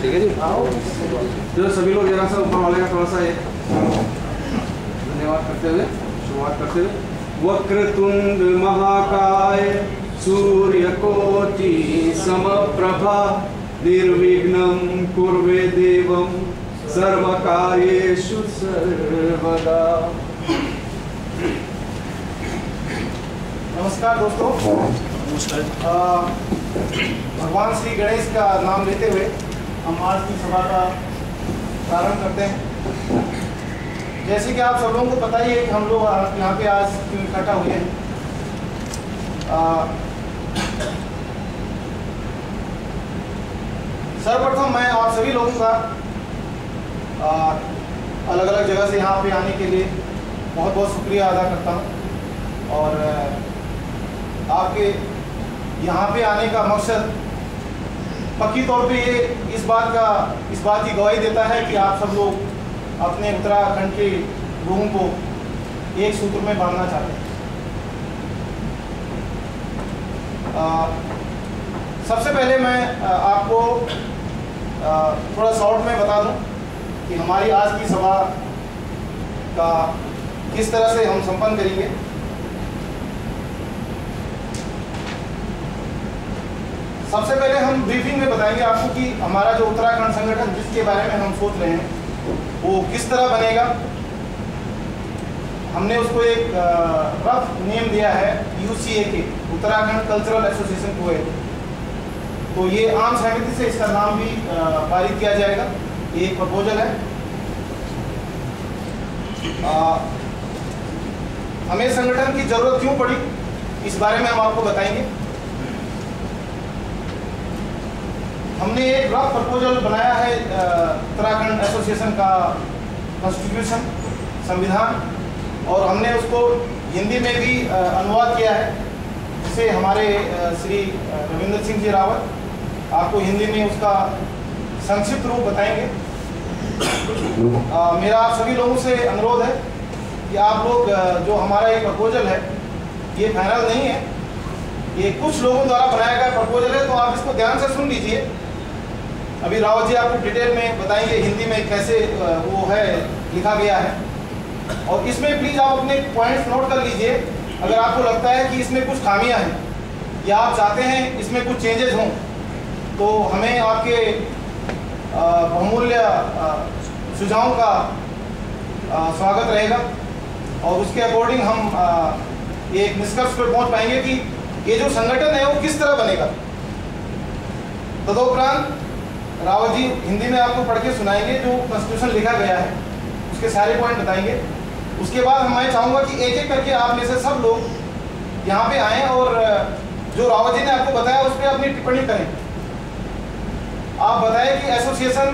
ठीक है जी। तो सभी लोग जरा सा ऊपर वाले का थोड़ा सा धन्यवाद करते हुए शुरुआत करते हुए, वक्रतुंड महाकाय सूर्यकोटि समप्रभा निर्विघ्नं कुर्वे देवं सर्वकार्येषु सर्वदा। नमस्कार दोस्तों, भगवान श्री गणेश का नाम लेते हुए हम आज की सभा का प्रारंभ करते हैं। जैसे कि आप सब लोगों को पता ही है कि हम लोग यहाँ पे आज क्यों इकट्ठा हुए हैं। सर्वप्रथम मैं आप सभी लोगों का अलग अलग जगह से यहाँ पे आने के लिए बहुत बहुत शुक्रिया अदा करता हूँ। और आपके यहाँ पे आने का मकसद पक्की तौर पे ये इस बात की गवाही देता है कि आप सब लोग अपने उत्तराखंड के लोगों को एक सूत्र में बांधना चाहते हैं। सबसे पहले मैं आपको थोड़ा शॉर्ट में बता दूं कि हमारी आज की सभा का किस तरह से हम संपन्न करेंगे। सबसे पहले हम ब्रीफिंग में बताएंगे आपको कि हमारा जो उत्तराखंड संगठन जिसके बारे में हम सोच रहे हैं वो किस तरह बनेगा। हमने उसको एक रफ नेम दिया है UCAK, उत्तराखंड कल्चरल एसोसिएशन को। तो ये आम सहमति से इसका नाम भी पारित किया जाएगा। ये एक प्रपोजल है। हमें संगठन की जरूरत क्यों पड़ी इस बारे में हम आपको बताएंगे। हमने एक रफ प्रपोजल बनाया है उत्तराखंड एसोसिएशन का कॉन्स्टिट्यूशन, संविधान, और हमने उसको हिंदी में भी अनुवाद किया है, जिसे हमारे श्री रविंद्र सिंह जी रावत आपको हिंदी में उसका संक्षिप्त रूप बताएंगे। मेरा आप सभी लोगों से अनुरोध है कि आप लोग जो हमारा ये प्रपोजल है ये फाइनल नहीं है, ये कुछ लोगों द्वारा बनाया गया प्रपोजल है, तो आप इसको ध्यान से सुन लीजिए। अभी रावत जी आपको डिटेल में बताएंगे हिंदी में कैसे वो है लिखा गया है। और इसमें प्लीज़ आप अपने पॉइंट्स नोट कर लीजिए। अगर आपको लगता है कि इसमें कुछ खामियां हैं या आप चाहते हैं इसमें कुछ चेंजेस हों, तो हमें आपके बहुमूल्य सुझावों का स्वागत रहेगा और उसके अकॉर्डिंग हम एक निष्कर्ष पर पहुंच पाएंगे कि ये जो संगठन है वो किस तरह बनेगा। तदोपरांत रावत जी हिंदी में आपको पढ़ के सुनाएंगे जो कॉन्स्टिट्यूशन लिखा गया है, उसके सारे पॉइंट बताएंगे। उसके बाद मैं चाहूँगा कि एक एक करके आप में से सब लोग यहाँ पे आएँ और जो रावत जी ने आपको बताया उस पर अपनी टिप्पणी करें। आप बताएं कि एसोसिएशन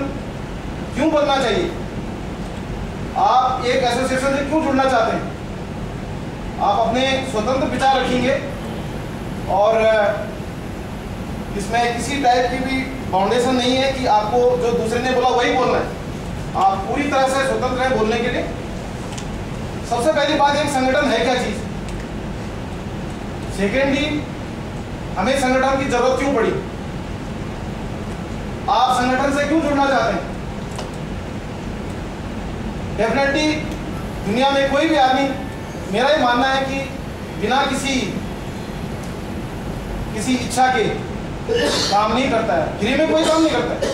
क्यों बनना चाहिए, आप एक एसोसिएशन से क्यों जुड़ना चाहते हैं। आप अपने स्वतंत्र विचार रखेंगे और इसमें किसी टाइप की भी फाउंडेशन नहीं है कि आपको जो दूसरे ने बोला वही बोलना है। आप पूरी तरह से स्वतंत्र हैं बोलने के लिए। सबसे पहली बात, एक संगठन है क्या चीज। सेकेंडली, हमें संगठन की जरूरत क्यों पड़ी, आप संगठन से क्यों जुड़ना चाहते हैं। डेफिनेटली दुनिया में कोई भी आदमी, मेरा ये मानना है कि बिना किसी इच्छा के काम नहीं करता है, फ्री में कोई काम नहीं करता है।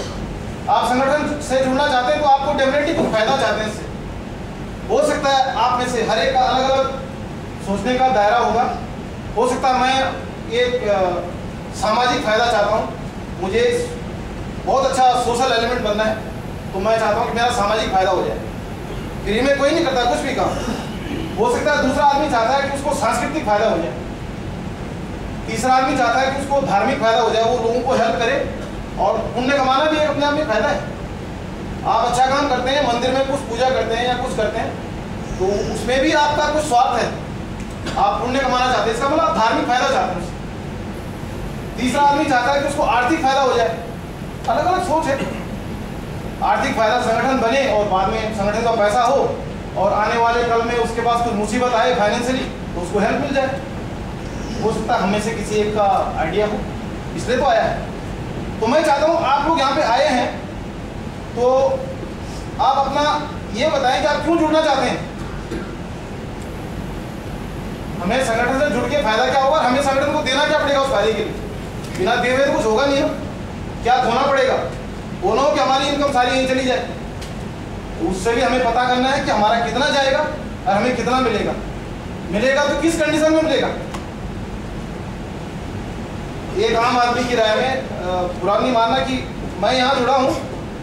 आप संगठन से जुड़ना चाहते हैं तो आपको डेफिनेटली कुछ फायदा चाहते हैं इससे। हो सकता है आप में से हर एक का अलग अलग सोचने का दायरा होगा। हो सकता है मैं एक सामाजिक फायदा चाहता हूँ, मुझे बहुत अच्छा सोशल एलिमेंट बनना है, तो मैं चाहता हूँ कि मेरा सामाजिक फायदा हो जाए। फ्री में कोई नहीं करता कुछ भी काम। हो सकता है दूसरा आदमी चाहता है कि उसको सांस्कृतिक फायदा हो जाए, तीसरा आदमी चाहता है कि उसको धार्मिक फायदा हो जाए, वो लोगों को हेल्प करे और पुण्य कमाना भी एक अपने आप में फायदा है। आप अच्छा काम करते हैं, मंदिर में कुछ पूजा करते हैं या कुछ करते हैं, तो उसमें भी आपका कुछ स्वार्थ है, आप पुण्य कमाना चाहते हैं, इसका मतलब आप धार्मिक फायदा चाहते हैं। तीसरा आदमी चाहता है कि उसको आर्थिक फायदा हो जाए, अलग अलग सोच है। आर्थिक फायदा संगठन बने और बाद में संगठन का पैसा हो और आने वाले कल में उसके पास कुछ मुसीबत आए फाइनेंशियली तो उसको हेल्प मिल जाए। हो सकता है हमें से किसी एक का आइडिया हो, इसलिए तो आया है। तो मैं चाहता हूँ आप लोग यहाँ पे आए हैं तो आप अपना ये बताएं कि आप क्यों जुड़ना चाहते हैं। हमें संगठन से जुड़ के फायदा क्या होगा, हमें संगठन को देना क्या पड़ेगा उस फायदे के लिए। बिना दिए हुए तो कुछ होगा नहीं ना, क्या खोना पड़ेगा, वो ना हो कि हमारी इनकम सारी यहीं चली जाए। तो उससे भी हमें पता करना है कि हमारा कितना जाएगा और हमें कितना मिलेगा। मिलेगा तो किस कंडीशन में मिलेगा। एक आम आदमी की राय में बुरा नहीं मानना कि मैं यहाँ जुड़ा हूँ,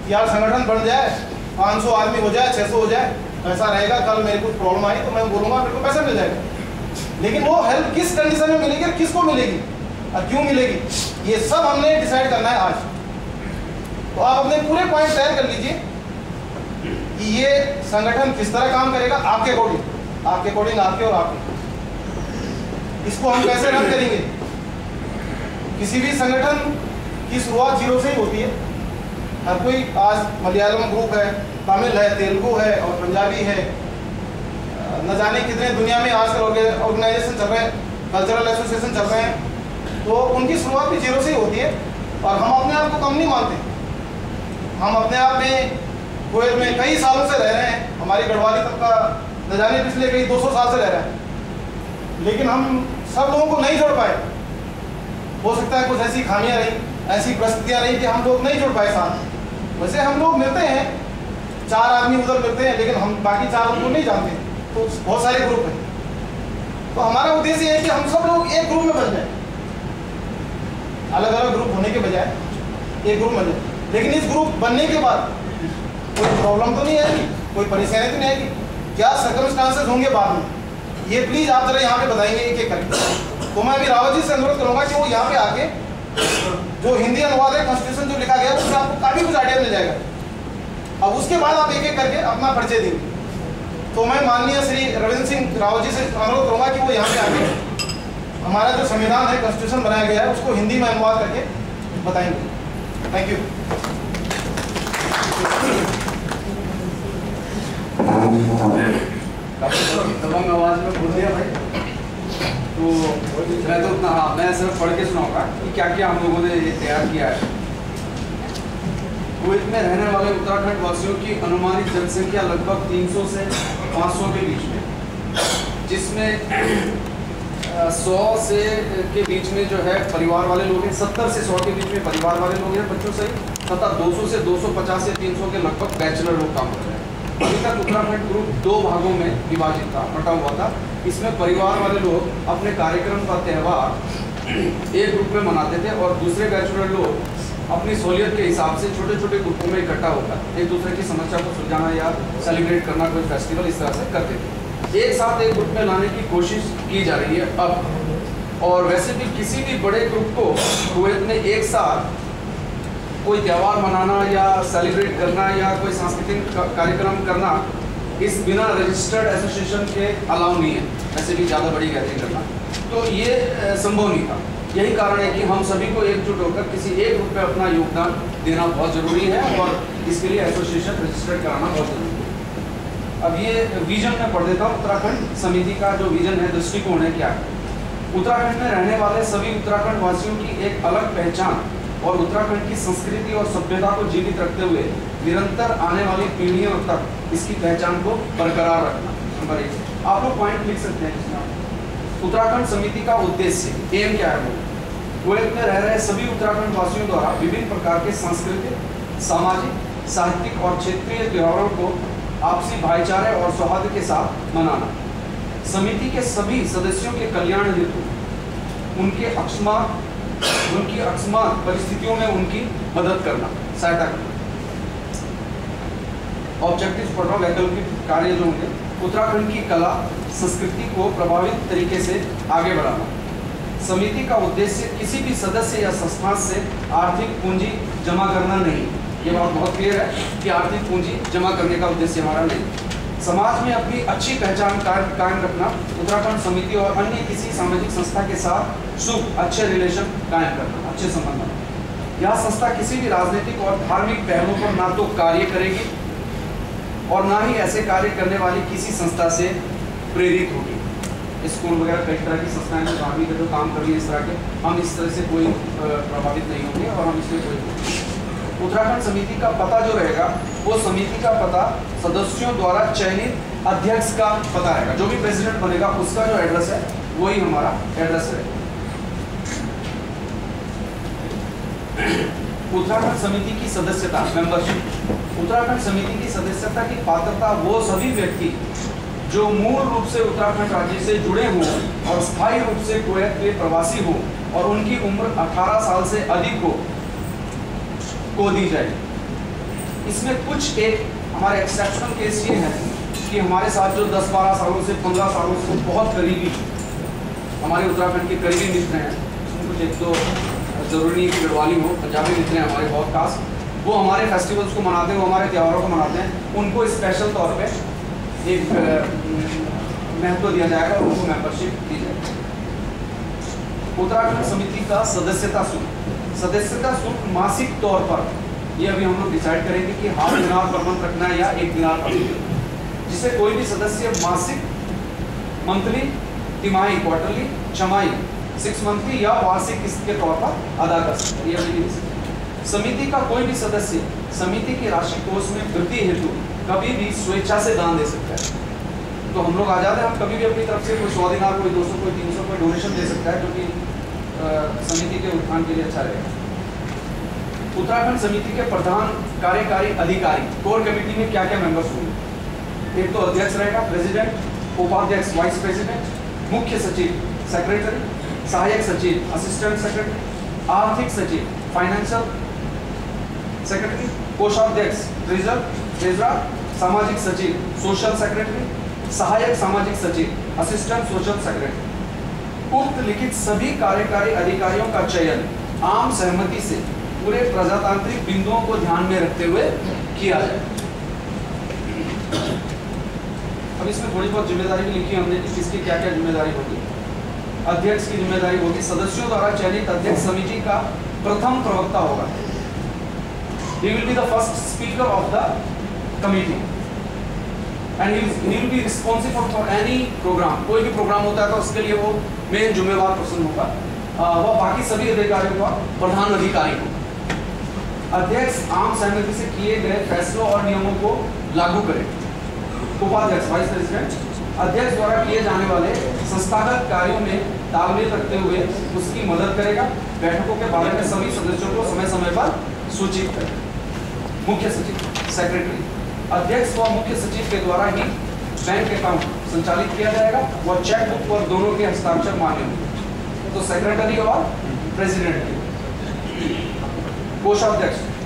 यार संगठन बन जाए, 500 आदमी हो जाए, 600 हो जाए, पैसा रहेगा, कल मेरे कुछ प्रॉब्लम आई तो मैं बोलूँगा मेरे को पैसा मिल जाएगा। लेकिन वो हेल्प किस कंडीशन में मिलेगी और किसको मिलेगी और क्यों मिलेगी, ये सब हमने डिसाइड करना है आज। तो आप अपने पूरे पॉइंट तैयार कर लीजिए कि ये संगठन किस तरह काम करेगा आपके अकॉर्डिंग, आपके और आपके। इसको हम कैसे रन करेंगे। किसी भी संगठन की शुरुआत जीरो से ही होती है। हर कोई, आज मलयालम ग्रुप है, तमिल है, तेलुगु है और पंजाबी है, न जाने कितने दुनिया में आजकल ऑर्गेनाइजेशन चल रहे हैं, कल्चरल एसोसिएशन चल रहे हैं, तो उनकी शुरुआत भी जीरो से ही होती है। और हम अपने आप को कम नहीं मानते। हम अपने आप में कुवैत में कई सालों से रह रहे हैं, हमारी गढ़वाली तबका न जाने पिछले कई 200 साल से रह रहा है, लेकिन हम सब लोगों को नहीं जोड़ पाए। हो सकता है कुछ ऐसी खामियां रही, ऐसी परिस्थितियां रही कि हम लोग नहीं जुड़ पाए साथ। वैसे हम लोग मिलते हैं, 4 आदमी उधर मिलते हैं, लेकिन हम बाकी 4 को नहीं जानते, तो बहुत सारे ग्रुप हैं। तो हमारा उद्देश्य है कि हम सब लोग एक ग्रुप में बन जाए, अलग अलग ग्रुप होने के बजाय एक ग्रुप बन जाए। लेकिन इस ग्रुप बनने के बाद कोई प्रॉब्लम तो नहीं आएगी, कोई परेशानी तो नहीं आएगी, क्या सर्कमस्टांसेस होंगे बाद में, ये प्लीज आप जरा यहाँ पे बताएंगे एक एक करके। तो मैं अभी रावत जी से अनुरोध करूंगा कि वो यहाँ पे आके जो हिंदी अनुवाद है कॉन्स्टिट्यूशन जो लिखा गया है उसमें आपको काफी कुछ आइडिया मिल जाएगा। अब उसके बाद आप एक एक करके अपना परिचय देंगे। तो मैं माननीय श्री रविंद्र सिंह रावत जी से अनुरोध करूंगा कि वो यहाँ पे आके हमारा जो संविधान है, कॉन्स्टिट्यूशन बनाया गया है, उसको हिंदी में अनुवाद करके बताएंगे। Thank you. दबंग आवाज में बोल दिया भाई, तो मैं तो उतना, हाँ मैं सिर्फ पढ़ के सुनाऊंगा कि क्या क्या हम लोगों ने ये तैयार किया है। कुवैत में रहने वाले उत्तराखंड वासियों की अनुमानित जनसंख्या लगभग 300 से 500 के बीच में, जिसमें 100 से के बीच में जो है परिवार वाले लोग हैं, 70 से 100 के बीच में परिवार वाले लोग हैं बच्चों सहित, तथा 200 से 250 से 300 के लगभग बैचलर लोग काम कर रहे हैं। अभी तक उत्तराखंड ग्रुप 2 भागों में विभाजित था, बटा हुआ था। इसमें परिवार वाले लोग अपने कार्यक्रम का त्यौहार एक ग्रुप में मनाते थे और दूसरे बैचलर लोग अपनी सहूलियत के हिसाब से छोटे छोटे ग्रुपों में इकट्ठा होकर एक दूसरे की समस्या को सुलझाना या सेलिब्रेट करना, कोई फेस्टिवल इस तरह से करते थे। एक साथ एक ग्रुप में लाने की कोशिश की जा रही है अब। और वैसे भी किसी भी बड़े ग्रुप को कुवैत में एक साथ कोई त्यौहार मनाना या सेलिब्रेट करना या कोई सांस्कृतिक कार्यक्रम करना इस बिना रजिस्टर्ड एसोसिएशन के अलाउ नहीं है, वैसे भी ज़्यादा बड़ी गैदरिंग करना, तो ये संभव नहीं था। यही कारण है कि हम सभी को एकजुट होकर किसी एक ग्रुप में अपना योगदान देना बहुत ज़रूरी है और इसके लिए एसोसिएशन रजिस्टर्ड कराना बहुत ज़रूरी है। अब ये विजन में पढ़ देता हूँ। उत्तराखंड समिति का जो विजन है, दृष्टिकोण है, क्या है। उत्तराखंड में रहने वाले सभी उत्तराखंड वासियों की एक अलग पहचान और उत्तराखंड की संस्कृति और सभ्यता को जीवित रखते हुए निरंतर आने वाली पीढ़ियों तक इसकी पहचान को बरकरार रखना। नंबर 1 आप लोग पॉइंट लिख सकते हैं इसमें। उत्तराखंड समिति का उद्देश्य, एम क्या है। कुवैत में रह रहे सभी उत्तराखंड वासियों द्वारा विभिन्न प्रकार के सांस्कृतिक, सामाजिक, साहित्यिक और क्षेत्रीय त्योहारों को आपसी भाईचारे और सौहार्द के साथ मनाना। समिति के सभी सदस्यों के कल्याण हेतु उनकी अकस्मात परिस्थितियों में उनकी मदद करना, सहायता करना। ऑब्जेक्टिव्स पढ़ रहा हूँ, वैकल्पिक कार्य जो होंगे। उत्तराखंड की कला संस्कृति को प्रभावित तरीके से आगे बढ़ाना, समिति का उद्देश्य किसी भी सदस्य या संस्था से आर्थिक पूंजी जमा करना नहीं। ये बात बहुत क्लियर है कि आर्थिक पूंजी जमा करने का उद्देश्य हमारा नहीं। समाज में अपनी अच्छी पहचान कायम रखना, उत्तराखंड समिति और अन्य किसी सामाजिक संस्था के साथ शुभ अच्छे रिलेशन कायम करना, अच्छे संबंध। यह संस्था किसी भी राजनीतिक और धार्मिक पहलुओं पर ना तो कार्य करेगी और ना ही ऐसे कार्य करने वाली किसी संस्था से प्रेरित होगी। स्कूल वगैरह कई तरह की संस्थाएं जो धार्मिक जो काम कर रही है इस तरह के, हम इस तरह से कोई प्रभावित नहीं होंगे और हम इसमें कोई। उत्तराखंड समिति का पता जो रहेगा वो समिति का पता सदस्यों द्वारा चयनित अध्यक्ष का पता रहेगा। जो भी प्रेसिडेंट बनेगा उसका जो एड्रेस है वही हमारा एड्रेस रहेगा। उत्तराखंड समिति की सदस्यता, मेंबरशिप। उत्तराखंड समिति की सदस्यता की पात्रता वो सभी व्यक्ति जो मूल रूप से उत्तराखंड राज्य से जुड़े हों और स्थायी रूप से कुवैत के प्रवासी हों और उनकी उम्र 18 साल से अधिक हो को दी जाए। इसमें कुछ एक हमारे एक्सेप्शनल केस ये है कि हमारे साथ जो 10-12 सालों से 15 सालों से बहुत करीबी हमारे उत्तराखंड के करीबी मित्र हैं, कुछ एक तो ज़रूरी है कि गढ़वाली हो, पंजाबी मित्र हैं हमारे बहुत खास, वो हमारे फेस्टिवल्स को मनाते हैं, वो हमारे त्योहारों को मनाते हैं, उनको स्पेशल तौर पे एक महत्व दिया जाएगा और उनको मेंबरशिप दी जाएगी। उत्तराखंड समिति का सदस्यता शुल्क। सदस्यता शुल्क मासिक तौर पर, ये अभी हम लोग डिसाइड करेंगे कि ½ दिनार पर मंथ रखना है या 1 दिनार पर, जिसे कोई भी सदस्य मासिक, मंथली, तिमाही, क्वार्टरली, छमाही, 6 मंथली या वार्षिक किस्त के तौर पर अदा कर सकते हैं। समिति का कोई भी सदस्य समिति की राशि कोष में वृद्धि हेतु कभी भी स्वेच्छा से दान दे सकता है। तो हम लोग आजाद हैं, हम कभी भी अपनी तरफ से कोई 100 दिनार, कोई 200, कोई 300, कोई डोनेशन दे सकता है, जो कि समिति के उत्थान के लिए अच्छा रहेगा। उत्तराखंड समिति के प्रधान कार्यकारी अधिकारी, कोर कमेटी में क्या क्या मेंबर्स होंगे? एक तो अध्यक्ष रहेगा, प्रेसिडेंट, उपाध्यक्ष, वाइस प्रेसिडेंट, मुख्य सचिव, सेक्रेटरी, सहायक सचिव, असिस्टेंट सेक्रेटरी, आर्थिक सचिव, फाइनेंशियल सेक्रेटरी, कोषाध्यक्ष, ट्रेजरर, सामाजिक सचिव, सोशल सेक्रेटरी, सहायक सामाजिक सचिव, असिस्टेंट सोशल सेक्रेटरी। उक्त लिखित सभी कार्यकारी अधिकारियों का चयन आम सहमति से पूरे प्रजातांत्रिक बिंदुओं को ध्यान में रखते हुए किया जाए। अब इसमें थोड़ी बहुत जिम्मेदारी भी लिखी हमने कि किसकी क्या क्या जिम्मेदारी होगी। अध्यक्ष की जिम्मेदारी होगी, सदस्यों द्वारा चयनित अध्यक्ष समिति का प्रथम प्रवक्ता होगा। He will be the first speaker of the committee and he will be responsible for any program। कोई भी प्रोग्राम होता है तो उसके लिए वो मेन जिम्मेवार पर्सन होगा। वह बाकी सभी अधिकारियों का प्रधान अधिकारी होगा। अध्यक्ष आम सहमति से किए गए फैसलों और नियमों को लागू करे। उपाध्यक्ष, वाइस प्रेसिडेंट, अध्यक्ष द्वारा किए जाने वाले संस्थागत कार्यों में तालमेल रखते हुए उसकी मदद करेगा। बैठकों के बारे में सभी सदस्यों को समय समय पर सूचित करेगा। मुख्य सचिव, सेक्रेटरी, अध्यक्ष व मुख्य सचिव के द्वारा ही बैंक अकाउंट संचालित किया जाएगा। वह चेक बुक पर दोनों के हस्ताक्षर मान्य होंगे, तो सेक्रेटरी और प्रेसिडेंट के।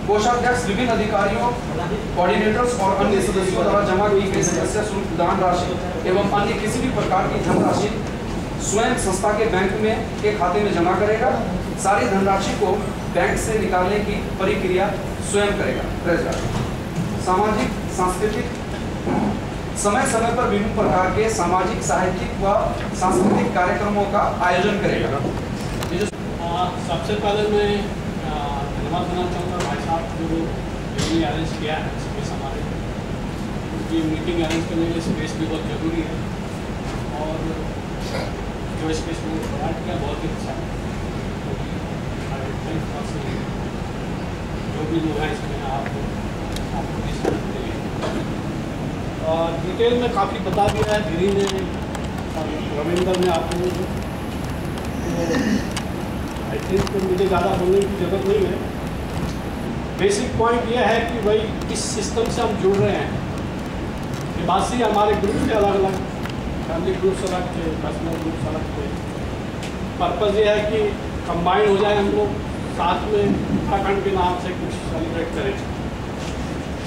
कोषाध्यक्ष विभिन्न अधिकारियों, कोऑर्डिनेटर्स और अन्य सदस्यों द्वारा जमा की गई सदस्य शुल्क, दान राशि एवं अन्य किसी भी प्रकार की धनराशि स्वयं संस्था के बैंक में के खाते में जमा करेगा। सारी धनराशि को बैंक से निकालने की प्रक्रिया स्वयं करेगा। ट्रेजरर सामाजिक सांस्कृतिक समय समय पर विभिन्न प्रकार के सामाजिक, साहित्यिक व सांस्कृतिक कार्यक्रमों का आयोजन करेगा। सबसे पहले मैं धन्यवाद देना चाहूँगा भाई साहब जो इन्होंने अरेंज किया है स्पेस हमारे, क्योंकि मीटिंग अरेंज करने के लिए स्पेस भी बहुत ज़रूरी है और जो स्पेस में प्रोवाइड किया बहुत ही अच्छा है। जो भी लोग हैं इसमें आपको डिटेल में काफ़ी बता दिया है गिरी ने और रविंदर ने आपको। आई थिंक तो मुझे ज़्यादा बोलने की ज़रूरत नहीं है। बेसिक पॉइंट ये है कि भाई किस सिस्टम से हम जुड़ रहे हैं। ये बात से हमारे ग्रुप थे अलग अलग, फैमिली ग्रुप्स अलग थे, पर्सनल ग्रुप्स अलग थे। पर्पज़ ये है कि कंबाइन हो जाए, हम लोग साथ में उत्तराखंड के नाम से कुछ सेलिब्रेट करें।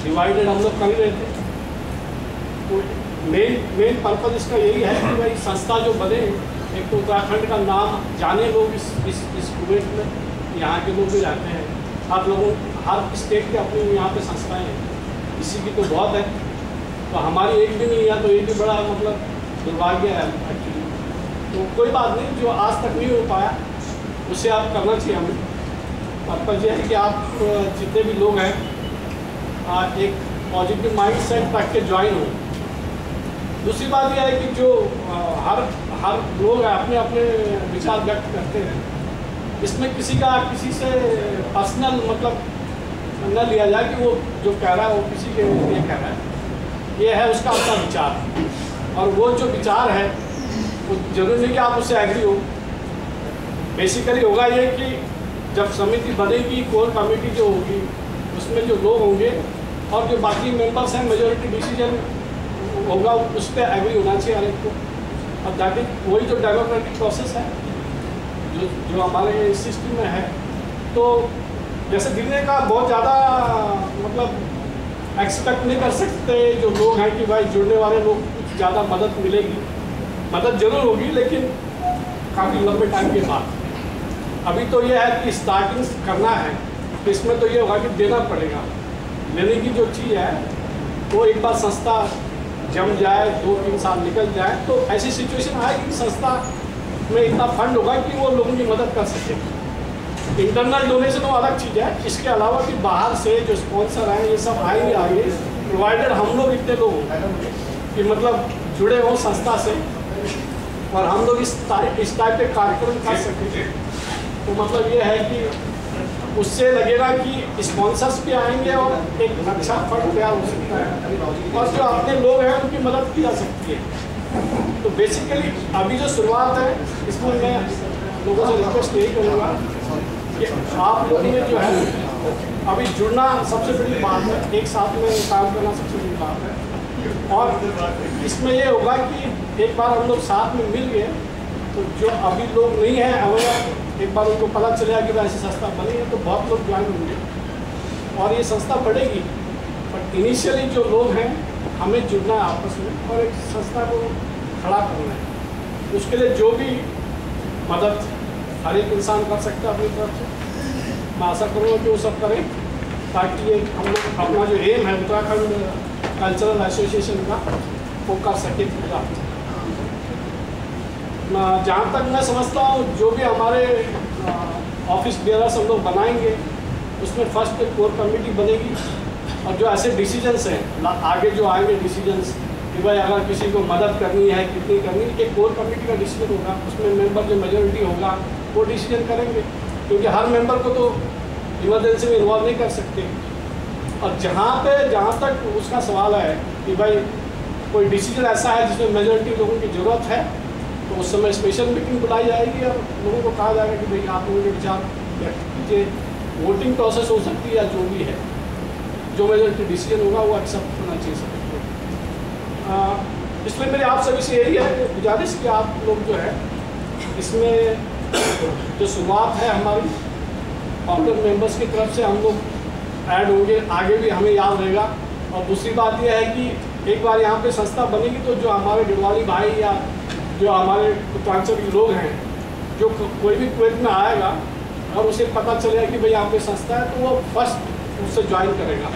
डिवाइडेड हम लोग कर ही रहे थे। तो मेन पर्पज़ इसका यही है कि भाई संस्था जो बने एक तो उत्तराखंड का नाम जाने लोग इस कुवैत में, यहाँ के लोग भी रहते हैं, हर स्टेट के अपने यहाँ पे संस्थाएं हैं, इसी की तो बहुत है। तो हमारी एक भी नहीं है, तो एक भी बड़ा मतलब दुर्भाग्य है एक्चुअली। तो कोई बात नहीं, जो आज तक नहीं हो पाया उसे आप करना चाहिए हमें। पर्पज़ ये है कि आप जितने भी लोग हैं एक पॉजिटिव माइंड सेट रख के ज्वाइन हो। दूसरी बात यह है कि जो हर लोग अपने अपने विचार व्यक्त करते हैं, इसमें किसी से पर्सनल मतलब न लिया जाए कि वो जो कह रहा है वो किसी के लिए कह रहा है। ये है उसका अपना विचार, और वो जो विचार है वो जरूरी नहीं कि आप उससे एग्री हो। बेसिकली होगा ये कि जब समिति बनेगी, कोर कमेटी जो होगी, उसमें जो लोग होंगे और जो बाकी मेंबर्स हैं, मेजोरिटी डिसीजन होगा, उस पर एग्री होना चाहिए हर एक को। और दैट इज वही जो डेमोक्रेटिक प्रोसेस है जो हमारे सिस्टम में है। तो जैसे दिल्ली का बहुत ज़्यादा मतलब एक्सपेक्ट नहीं कर सकते जो लोग हैं कि भाई जुड़ने वाले लोग कुछ ज़्यादा मदद मिलेगी। मदद जरूर होगी, लेकिन काफ़ी लंबे टाइम के बाद। अभी तो ये है कि स्टार्टिंग करना है, तो इसमें तो ये होगा कि देना पड़ेगा। लेने की जो चीज़ है वो एक बार संस्था जम जाए, 2-3 साल निकल जाए, तो ऐसी सिचुएशन आएगी कि संस्था में इतना फंड होगा कि वो लोगों की मदद कर सके। इंटरनल डोनेशन वो अलग चीज़ है, इसके अलावा कि बाहर से जो स्पॉन्सर हैं ये सब आएंगे आगे, प्रोवाइडेड हम लोग इतने लोग हों कि मतलब जुड़े हों संस्था से और हम लोग इस टाइप के कार्यक्रम कर सकें। तो मतलब ये है कि उससे लगेगा कि स्पॉन्सर्स भी आएंगे और एक अच्छा फंड तैयार हो सकता है, और जो अपने लोग हैं उनकी मदद की जा सकती है। तो बेसिकली अभी जो शुरुआत है, इसमें मैं लोगों से रिक्वेस्ट यही करूँगा कि आप लोगों ने जो है अभी जुड़ना सबसे बड़ी बात है, एक साथ में काम करना सबसे बड़ी बात है। और इसमें ये होगा कि एक बार हम लोग साथ में मिल गए तो जो अभी लोग नहीं हैं अवेयर, एक बार उनको पता चलेगा कि वैसी संस्था बनी है तो बहुत लोग ज्वाइन होंगे और ये संस्था बढ़ेगी। बट इनिशियली जो लोग हैं हमें जुड़ना है आपस में और एक संस्था को खड़ा करना है। उसके लिए जो भी मदद हर एक इंसान कर सकता है अपनी तरफ से, मैं आशा करूँगा कि वो सब करें, ताकि ये हम लोग अपना जो एम है उत्तराखंड कल्चरल एसोसिएशन का वो कर सके पूरा। जहाँ तक मैं समझता हूँ जो भी हमारे ऑफिस बेयरर्स हम लोग बनाएंगे उसमें फर्स्ट एक कोर कमेटी बनेगी, और जो ऐसे डिसीजंस हैं आगे जो आएंगे डिसीजंस कि भाई अगर किसी को मदद करनी है कितनी करनी है, एक कोर कमेटी का डिसीजन होगा, उसमें मेंबर जो मेजोरिटी होगा वो डिसीजन करेंगे, क्योंकि हर मेंबर को तो इमरजेंसी में इन्वॉल्व नहीं कर सकते। और जहाँ तक उसका सवाल है कि भाई कोई डिसीजन ऐसा है जिसमें मेजोरिटी लोगों की ज़रूरत है, तो उस समय स्पेशल मीटिंग बुलाई जाएगी और लोगों को कहा जाएगा कि भाई आप लोगों के विचार व्यक्त कीजिए। वोटिंग प्रोसेस हो सकती है या जो भी है, जो मेजोरिटी डिसीजन होगा वो एक्सेप्ट होना चाहिए सबको। इसलिए मेरी आप सभी से यही है गुजारिश कि आप लोग जो है इसमें जो शुरुआत है हमारी ऑफिस मेंबर्स की तरफ से हम लोग ऐड होंगे, आगे भी हमें याद रहेगा। और दूसरी बात यह है कि एक बार यहाँ पे संस्था बनेगी तो जो हमारे गढ़वाली भाई या जो हमारे उत्तरांचल के लोग हैं, जो कोई भी कुवैत में आएगा और उसे पता चलेगा कि भाई यहाँ पे संस्था है, तो वो फर्स्ट उससे ज्वाइन करेगा।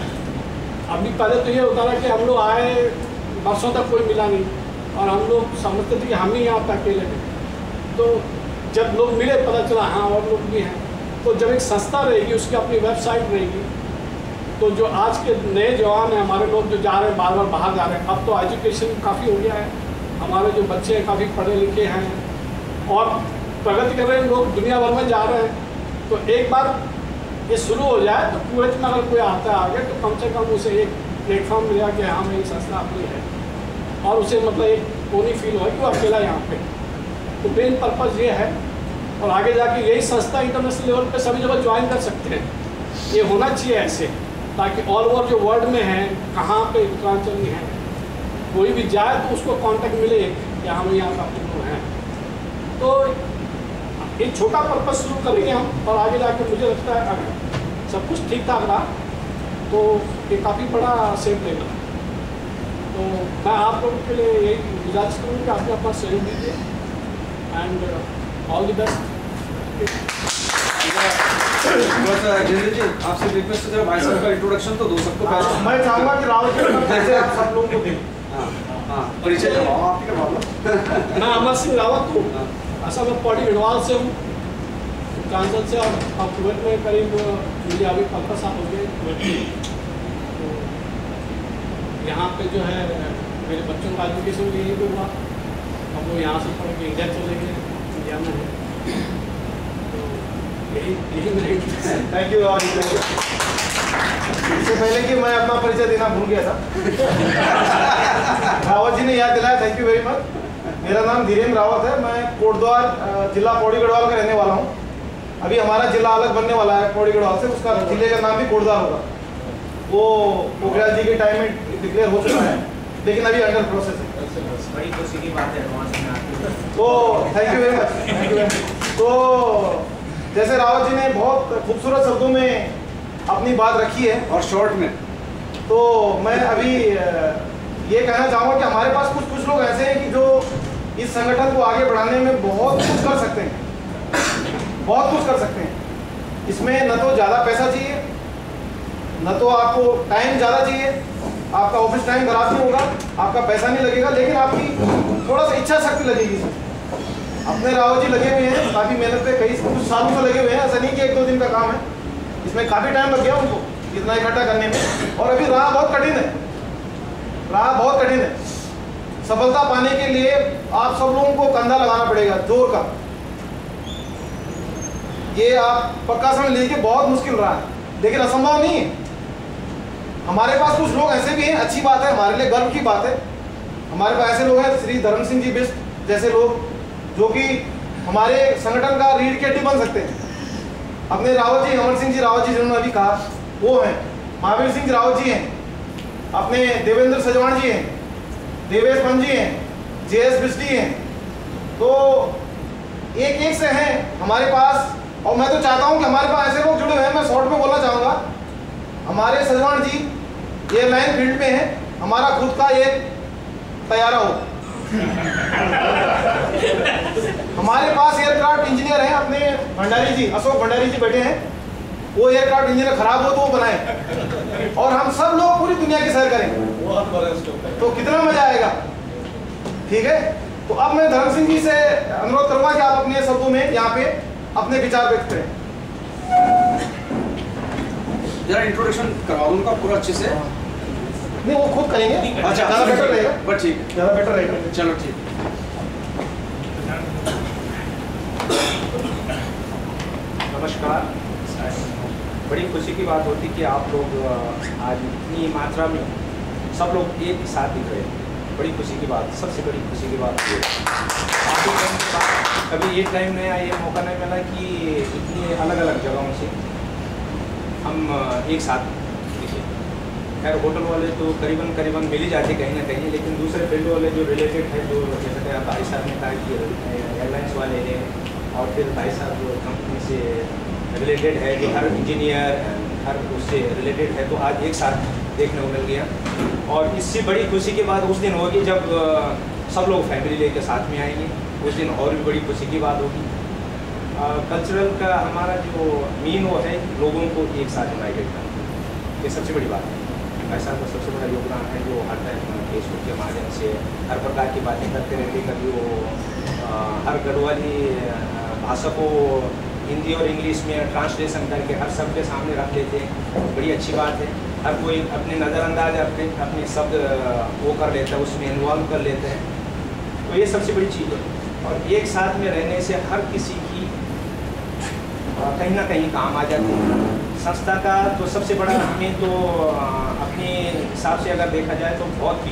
अभी पहले तो ये होता था कि हम लोग आए वर्षों तक कोई मिला नहीं और हम लोग समझते थे कि हम ही यहाँ पे अकेले हैं। तो जब लोग मिले पता चला हाँ और लोग भी हैं। तो जब एक संस्था रहेगी, उसकी अपनी वेबसाइट रहेगी, तो जो आज के नए जवान हैं हमारे लोग जो जा रहे हैं बार बार बाहर जा रहे हैं, अब तो एजुकेशन काफ़ी हो गया है, हमारे जो बच्चे हैं काफ़ी पढ़े लिखे हैं और प्रगति कर रहे हैं, लोग दुनिया भर में जा रहे हैं। तो एक बार ये शुरू हो जाए तो कुवैत में अगर कोई आता है आगे तो कम से कम उसे एक प्लेटफॉर्म मिलेगा कि हाँ मेरी संस्था अपनी है, और उसे मतलब एक वो नहीं फील हो कि वो अकेला यहाँ पे। तो मेन पर्पज़ ये है, और आगे जाके यही संस्था इंटरनेशनल लेवल पे सभी जगह ज्वाइन कर सकते हैं। ये होना चाहिए ऐसे, ताकि ऑल ओवर जो वर्ल्ड में है, कहाँ पे उत्तरांचल में है, कोई भी जाए तो उसको कांटेक्ट मिले कि हम यहाँ का लोग हैं। तो एक छोटा पर्पस शुरू करेंगे हम, और आगे जाके मुझे लगता है अगर सब कुछ ठीक ठाक रहा तो ये काफ़ी बड़ा सेप लेगा। तो मैं आप लोगों के लिए यही गुजारिश करूँगी कि आपने अपना सहयोग दीजिए एंड ऑल द बेस्ट। जी आपसे रिक्वेस्ट है, भाई साहब का इंट्रोडक्शन तो दो सबको पहले। मैं चाहूँगा कि रावत जी का परिचय आप सब लोगों को दें। हाँ परिचय करवाओ, आप ही करवा लो। मैं अमर सिंह रावत हूँ, असल में पौड़ी गढ़वाल से हूँ, कांसल से, और कुवैत में करीब मुझे अभी 15 साल हो गए कुवैत में। तो यहाँ पे जो है मेरे बच्चों का एजुकेशन भी यहीं पे हुआ, अब वो यहाँ से पढ़ के इंडिया चले गए, इंडिया में है। तो यही मेरे थैंक यू। और इससे पहले कि मैं अपना परिचय देना भूल गया था, रावत जी ने याद दिलाया, थैंक यू वेरी मच। मेरा नाम धीरेन्द्र रावत है, मैं कोटद्वार जिला पौड़ी गढ़वाल का रहने वाला हूँ। अभी हमारा जिला अलग बनने वाला है पौड़ी गढ़वाल से, उसका जिले का नाम भी कोटद्वार होगा। वो पोखरियाल जी के टाइम में डिक्लेयर हो चुका है, लेकिन अभी अंडर प्रोसेस है। बड़ी खुशी की बात है एडवांस में आपकी। तो thank you very much, thank you very much. तो जैसे रावत जी ने बहुत खूबसूरत शब्दों में अपनी बात रखी है और शॉर्ट में, तो मैं अभी ये कहना चाहूँगा कि हमारे पास कुछ लोग ऐसे हैं कि जो इस संगठन को आगे बढ़ाने में बहुत कुछ कर सकते हैं, बहुत कुछ कर सकते हैं। इसमें न तो ज़्यादा पैसा चाहिए, न तो आपको टाइम ज़्यादा चाहिए, आपका ऑफिस टाइम खराब नहीं होगा, आपका पैसा नहीं लगेगा, लेकिन आपकी थोड़ा सा इच्छा शक्ति लगेगी इसमें। अपने रावत जी लगे हुए हैं, काफ़ी मेहनत पे कई कुछ सालों से लगे हुए हैं, ऐसा नहीं कि 1-2 दिन का काम है। इसमें काफ़ी टाइम लग गया उनको इतना इकट्ठा करने में, और अभी राह बहुत कठिन है, राह बहुत कठिन है। सफलता पाने के लिए आप सब लोगों को कंधा लगाना पड़ेगा, जोर का। ये आप पक्का समझ लीजिए, बहुत मुश्किल रहा है, लेकिन असंभव नहीं है। हमारे पास कुछ लोग ऐसे भी हैं, अच्छी बात है, हमारे लिए गर्व की बात है। हमारे पास ऐसे लोग हैं, श्री धर्म सिंह जी बिष्ट जैसे लोग, जो कि हमारे संगठन का रीढ़ की हड्डी बन सकते हैं। अपने रावत जी, अमर सिंह जी रावत जी जिन्होंने अभी कहा, वो हैं। महावीर सिंह रावत जी हैं, अपने देवेंद्र सजवाण जी हैं, देवेश पंत जी हैं, JS बिष्टी हैं। तो एक से हैं हमारे पास, और मैं तो चाहता हूं कि हमारे पास ऐसे लोग जुड़े हुए हैं। मैं शॉर्ट में बोलना चाहूँगा, हमारे सजवाण जी ये मैन फील्ड में है, हमारा खुद का एक तैयारा हो। हमारे पास एयरक्राफ्ट इंजीनियर हैं, अपने भंडारी जी, अशोक भंडारी जी बैठे हैं। वो एयरक्राफ्ट इंजीनियर खराब हो तो वो बनाए, और हम सब लोग पूरी दुनिया की सैर करेंगे, तो कितना मजा आएगा। ठीक है, तो अब मैं धर्म सिंह जी से अनुरोध करूंगा कि आप अपने शब्दों में यहाँ पे अपने विचार व्यक्त करें। जरा इंट्रोडक्शन करवा दो उनका पूरा अच्छे से। नहीं, वो खुद करेंगे। अच्छा, ज़्यादा बेटर रहेगा, बट ठीक है, ज़्यादा बेटर रहेगा। चलो ठीक। नमस्कार। बड़ी खुशी की बात होती कि आप लोग आज इतनी मात्रा में सब लोग एक ही साथ दिख रहे हैं। बड़ी खुशी की बात, सबसे बड़ी खुशी की बात ये काफ़ी टाइम के बाद कभी एक टाइम में ये मौका नहीं मिला कि इतनी अलग अलग जगहों से हम एक साथ दिखे। खैर होटल वाले तो करीबन मिल ही जाते कहीं ना कहीं, लेकिन दूसरे फील्ड वाले जो रिलेटेड है, जो जैसे कि भाई साहब ने कहा कि एयरलाइंस वाले हैं, और फिर भाई साहब जो कंपनी से रिलेटेड है, जो हर इंजीनियर हर उससे रिलेटेड है, तो आज एक साथ देखने को मिल गया। और इससे बड़ी खुशी की बात उस दिन होगी जब सब लोग फैमिली लेकर साथ में आएंगे, उस दिन और भी बड़ी खुशी की बात होगी। कल्चरल का हमारा जो मीन वो है लोगों को एक साथ यूनाइटेड करना, ये सबसे बड़ी बात है। ऐसा तो सबसे बड़ा योगदान है जो हर टाइम फेसबुक के माध्यम से हर प्रकार की बातें करते रहते हैं। कभी वो हर गढ़वाली भाषा को हिंदी और इंग्लिश में ट्रांसलेशन करके हर शब्द के सामने रख लेते हैं, बड़ी अच्छी बात है। हर कोई अपने नज़रअंदाज अपने शब्द वो कर लेता है, उसमें इन्वॉल्व कर लेते हैं, तो ये सबसे बड़ी चीज़ है। और एक साथ में रहने से हर किसी की कहीं ना कहीं काम आ जाती है। संस्था का तो सबसे बड़ा हमें तो अपने हिसाब से अगर देखा जाए तो बहुत